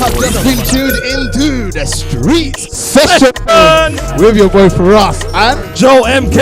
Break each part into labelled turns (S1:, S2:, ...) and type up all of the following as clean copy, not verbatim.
S1: have just been tuned into the Streets Session with your boy Firahs and
S2: Joe MK.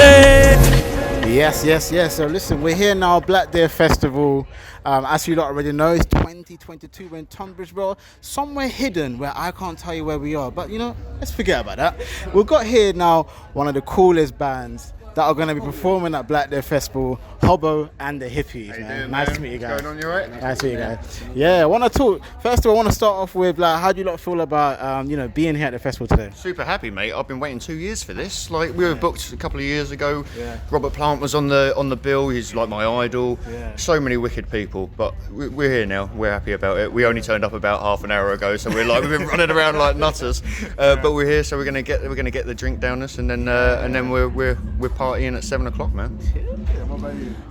S1: Yes. So listen, we're here now, Black Day Festival. As you lot already know, it's 2022. We're in Tunbridge Road, somewhere hidden where I can't tell you where we are. But you know, let's forget about that. We've got here now one of the coolest bands that are going to be performing at Black Day Festival, Hobo and the Hippies. Nice to meet you guys.
S3: What's going on, you right?
S1: Nice to meet you guys. Yeah, I want to talk. First of all, I want to start off with like, how do you lot feel about being here at the festival today?
S3: Super happy, mate. I've been waiting 2 years for this. Like we were booked a couple of years ago. Yeah. Robert Plant was on the bill. He's like my idol. Yeah. So many wicked people, but we're here now. We're happy about it. We only turned up about half an hour ago, so we've been running around like nutters. But we're here, so we're gonna get the drink down us, and then we're partying at 7 o'clock, man.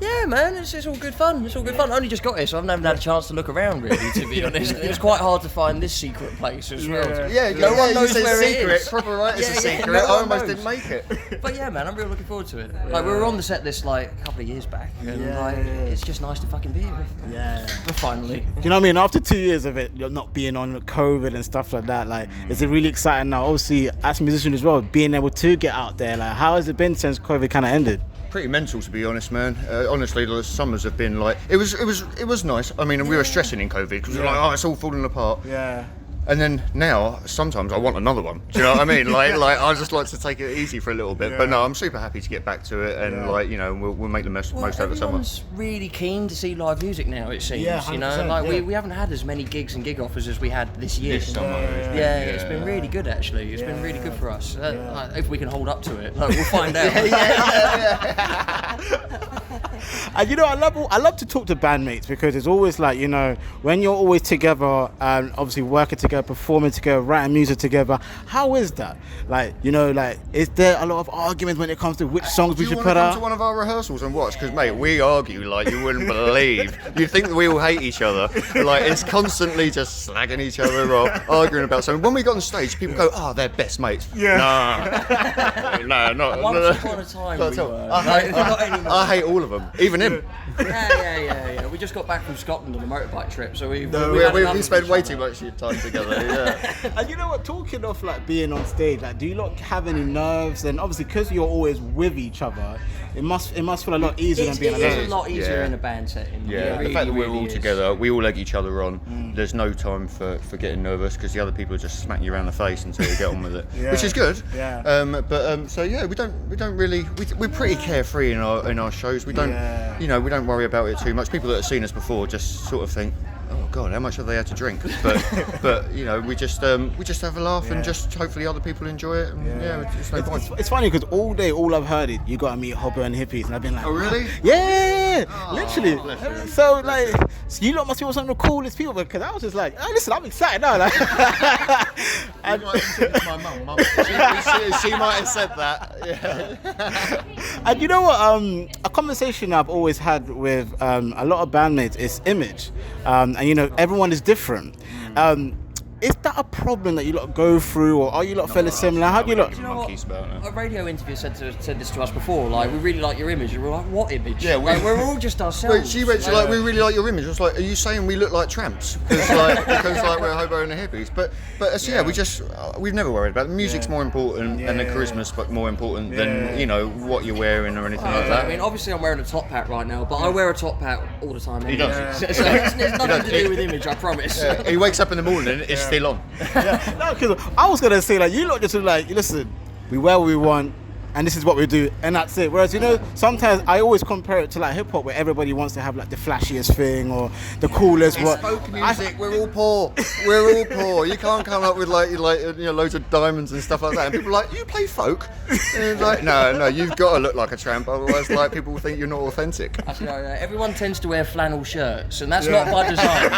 S4: Yeah, man, it's all good fun. I only just got here, so I've never had a chance to look around, really, to be honest. It was quite hard to find this secret place as well.
S3: No
S4: one knows where it is.
S3: Proper right, it's a secret. I almost didn't make it.
S4: But yeah, man, I'm really looking forward to it. Like, we were on the set list like a couple of years back, and it's just nice to fucking be here.
S1: Yeah.
S4: Finally.
S1: Do you know what I mean? After 2 years of it, you're not being on COVID and stuff like that, like, is it really exciting now? Obviously, as a musician as well, being able to get out there, like, how has it been since COVID kind of ended?
S3: Pretty mental, to be honest, man. Honestly, the summers have been like it was nice. I mean, we were stressing in COVID because we were like, oh, it's all falling apart.
S1: Yeah.
S3: And then now, sometimes I want another one. Do you know what I mean? Like I just like to take it easy for a little bit. Yeah. But no, I'm super happy to get back to it, and we'll make the most out of the summer.
S4: Everyone's really keen to see live music now. It seems,
S1: yeah,
S4: you know, like we haven't had as many gigs and gig offers as we had this year.
S3: This summer,
S4: it's been really good actually. It's been really good for us. Like, if we can hold up to it, like, we'll find out.
S1: And you know, I love to talk to bandmates because it's always like, you know, when you're always together and obviously working together, performing together, writing music together, how is that? Like, you know, like, is there a lot of arguments when it comes to which songs we should put out?
S3: Do you want to come to one of our rehearsals and watch? Because, mate, we argue like you wouldn't believe. You'd think that we all hate each other. Like, it's constantly just slagging each other off, arguing about something. When we got on stage, people go, oh, they're best mates.
S1: Yeah.
S3: No, not.
S4: Once upon a time we were.
S3: I hate all of them, even him.
S4: Yeah. We just got back from Scotland on a motorbike trip, so we
S3: spent way too much time together. Yeah.
S1: And you know what? Talking of like being on stage, like, do you lot have any nerves? And obviously, because you're always with each other, it must feel a lot easier than being alone.
S4: It's a lot easier in a band setting.
S3: Yeah, the fact that we're all together, we all egg each other on. There's no time for getting nervous because the other people just smack you around the face until you get on with it, which is good.
S1: Yeah.
S3: So yeah, we don't really. We're pretty carefree in our shows. We don't, we don't worry about it too much. People that have seen us before just sort of think, oh God, how much have they had to drink? But you know, we just have a laugh and just hopefully other people enjoy it. And, it's no point.
S1: It's funny because all day, all I've heard is you got to meet Hobo and Hippies, and I've been like,
S3: oh really?
S1: Yeah, literally. So like, so you lot must be some of the coolest people because I was just like, oh, listen, I'm excited now. Like,
S3: and you might have said it to my mum. She might have said that. Yeah.
S1: And you know what? A conversation I've always had with a lot of bandmates is image. And you know, everyone is different. Is that a problem that you lot go through, or are you lot fairly similar? How do you lot?
S4: You know what? A radio interview said this to us before. Like, we really like your image. And we're like, what image?
S3: Yeah,
S4: we're all just ourselves.
S3: But she went like, we really like your image. I was like, are you saying we look like tramps? Because we're Hobo and the Hippies. But we've never worried about it. The music's more important, and the charisma's more important than what you're wearing or anything like that.
S4: I mean, obviously I'm wearing a top hat right now, but I wear a top hat all the time.
S3: He does.
S4: So it's nothing to do with image, I promise.
S3: Yeah. He wakes up in the morning, it's still on.
S1: No, because I was gonna say, like, you lot just like, listen, we wear what we want, and this is what we do, and that's it. Whereas, you know, sometimes I always compare it to like hip hop, where everybody wants to have like the flashiest thing or the coolest.
S3: It's folk music. We're all poor. We're all poor. You can't come up with like loads of diamonds and stuff like that. And people are like, you play folk? And it's like, no, you've got to look like a tramp, otherwise like people will think you're not authentic.
S4: Actually, everyone tends to wear flannel shirts, and that's not by design.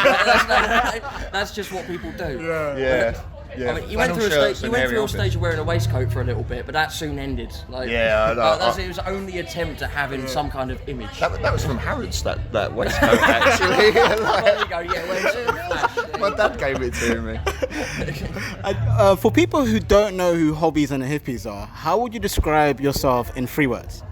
S4: That's just what people do.
S3: Yeah.
S4: I mean, you went through a stage of wearing a waistcoat for a little bit, but that soon ended. Like,
S3: I know.
S4: It was the only attempt at having some kind of image.
S3: That was from Harrods, that waistcoat, actually.
S4: There you go, yeah.
S3: My dad gave it to me.
S1: For people who don't know who Hobbies and the Hippies are, how would you describe yourself in 3 words?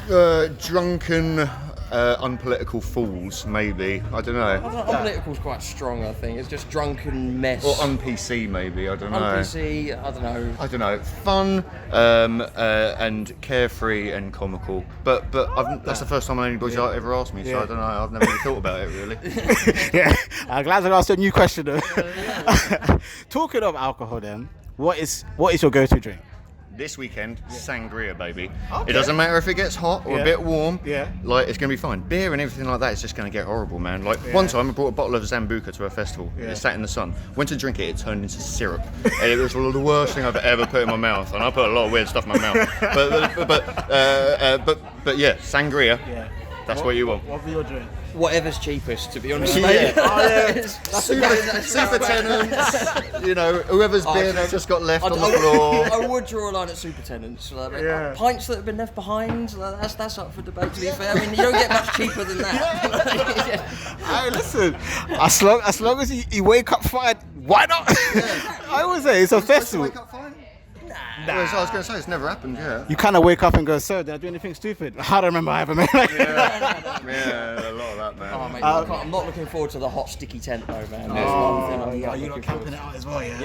S3: Drunken, unpolitical fools, maybe. I don't know.
S4: Unpolitical's quite strong, I think. It's just drunken mess.
S3: Or un-PC, maybe. I don't know.
S4: Un-PC, I don't know.
S3: I don't know. Fun and carefree and comical. But that's the first time anybody's ever asked me, so I don't know. I've never really thought about it, really.
S1: Yeah, I'm glad I asked a new question though. Talking of alcohol then, what is your go-to drink?
S3: This weekend, sangria, baby.
S1: Okay.
S3: It doesn't matter if it gets hot or a bit warm.
S1: Yeah.
S3: Like, it's going to be fine. Beer and everything like that is just going to get horrible, man. Like, one time I brought a bottle of Zambuca to a festival.
S1: Yeah.
S3: It sat in the sun. Went to drink it, it turned into syrup. And it was the worst thing I've ever put in my mouth. And I put a lot of weird stuff in my mouth. But yeah, sangria.
S1: Yeah.
S3: That's what you want.
S1: What be your drink?
S4: Whatever's cheapest, to be honest,
S3: Yeah.
S4: mate.
S3: Super tenants, you know, whoever's beer they've just got left on the floor.
S4: I would draw a line at super tenants. Pints that have been left behind, that's up for debate, to be fair. I mean, you don't get much cheaper than that.
S1: Hey, listen, as long as you wake up fine, why not? I always say it's a festival.
S3: Wake up fine? Nah. Well, so I was going to say, it's never happened, yeah.
S1: You kind of wake up and go, so did I do anything stupid? I don't remember I ever made like
S3: Yeah, a lot of that, man.
S4: Oh, mate, I'm not looking forward to the hot, sticky tent, though, man. There's one thing I'm not
S1: you're
S4: looking
S1: not
S4: forward
S1: camping it out as well, yeah?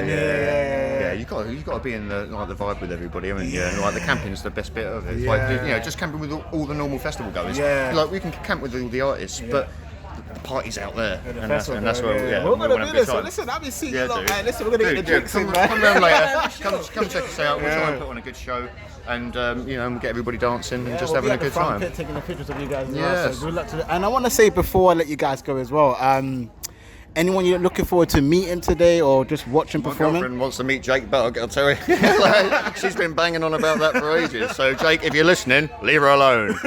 S3: Yeah, you got to be in the vibe with everybody, haven't you? And, like, the camping's the best bit of it. It's like, you know, just camping with all the normal festival goers.
S1: Yeah.
S3: Like, we can camp with all the artists, but the party's out there, and that's where
S1: we're
S3: we
S1: gonna
S3: want
S1: do
S3: to
S1: this.
S3: be.
S1: Listen, I've been seeing
S3: Yeah,
S1: you lot,
S3: dude.
S1: man. Listen, we're gonna get the drinks in,
S3: come
S1: man.
S3: round later. Come check us out. We'll try and put on a good show, and you know, we'll get everybody dancing and just
S1: we'll
S3: having
S1: be
S3: a
S1: at the
S3: good
S1: front
S3: time.
S1: pit taking the pictures of you guys.
S3: Yes.
S1: So good luck to and I want to say before I let you guys go as well. Anyone you're looking forward to meeting today or just watching
S3: My
S1: performing?
S3: girlfriend wants to meet Jake Buttock, I'll tell you. Like, she's been banging on about that for ages. So, Jake, if you're listening, leave her alone.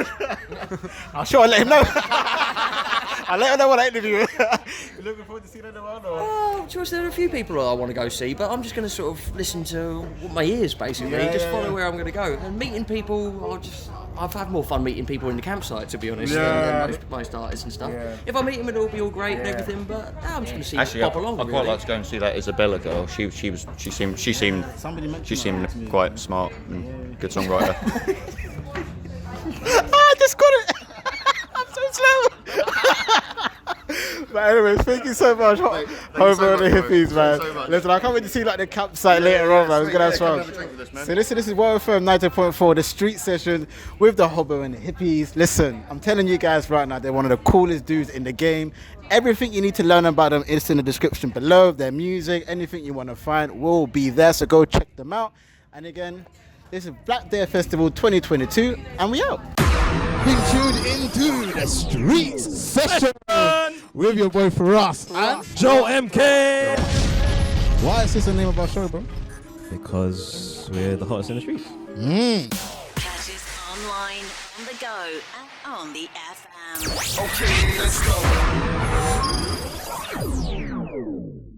S1: I'm sure I'll let him know. I'll let him know what I interview. You looking forward to seeing anyone? Or?
S4: Oh, George, there are a few people I want to go see, but I'm just going to sort of listen to my ears, basically. Follow where I'm going to go. And meeting people, I've had more fun meeting people in the campsite, to be honest, than most artists and stuff. Yeah. If I meet them, it'll be all great and everything, but I'm just going to see
S3: Actually,
S4: pop along.
S3: I'd quite like to go and see that Isabella girl. She seemed quite smart and good songwriter.
S1: I just got it. I'm so slow. But anyways, thank you so much, Hobo and the Hippies, man. Listen, I can't wait to see like the campsite later on, man. We're gonna have fun. So this is World FM 90.4, the street session with the Hobo and the Hippies. Listen, I'm telling you guys right now, they're one of the coolest dudes in the game. Everything you need to learn about them is in the description below. Their music, anything you want to find will be there. So go check them out. And again, this is Black Day Festival 2022, and we out. Being tuned into the street session with your boy Firahs and
S2: Joe MK.
S1: Why is this the name of our show, bro?
S2: Because we're the hottest in the streets.
S5: Catch us online, on the go, and on the FM.
S6: Okay, let's go.